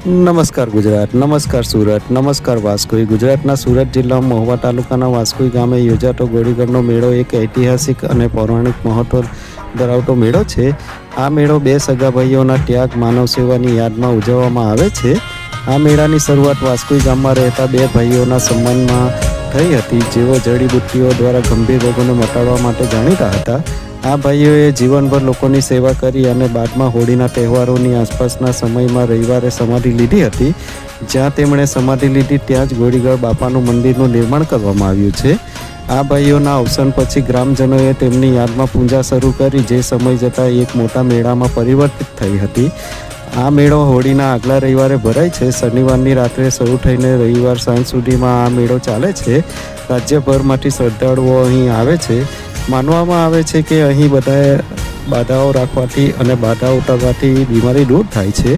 નમસ્કાર ગુજરાત, નમસ્કાર સુરત, નમસ્કાર વાસ્કોઈ. ગુજરાતના સુરત જિલ્લામાં મહુવા તાલુકાના વાસ્કોઈ ગામે યોજાતો ગોળીગઢનો મેળો એક ઐતિહાસિક અને પૌરાણિક મહત્વ ધરાવતો મેળો છે. આ મેળો બે સગાભાઈઓના ત્યાગ માનવ સેવાની યાદમાં ઉજવવામાં આવે છે. આ મેળાની શરૂઆત વાસ્કોઈ ગામમાં રહેતા બે ભાઈઓના સન્માનમાં થઈ હતી, જેઓ જડીબુટ્ટીઓ દ્વારા ગંભીર રોગોને મટાડવા માટે જાણીતા હતા. આ ભાઈઓએ જીવનભર લોકોની સેવા કરી અને બાદમાં હોળીના તહેવારોની આસપાસના સમયમાં રવિવારે સમાધિ લીધી હતી. જ્યાં તેમણે સમાધિ લીધી ત્યાં જ ગોળીગઢ બાપાનું મંદિરનું નિર્માણ કરવામાં આવ્યું છે. આ ભાઈઓના અવસાન પછી ગ્રામજનોએ તેમની યાદમાં પૂજા શરૂ કરી, જે સમય જતાં એક મોટા મેળામાં પરિવર્તિત થઈ હતી. આ મેળો હોળીના આગલા રવિવારે ભરાય છે. શનિવારની રાત્રે શરૂ થઈને રવિવાર સાંજ સુધીમાં આ મેળો ચાલે છે. રાજ્યભરમાંથી શ્રદ્ધાળુઓ અહીં આવે છે. માનવામાં આવે છે કે અહીં બધાએ બાધાઓ રાખવાથી અને બાધા ઉતારવાથી બીમારી દૂર થાય છે.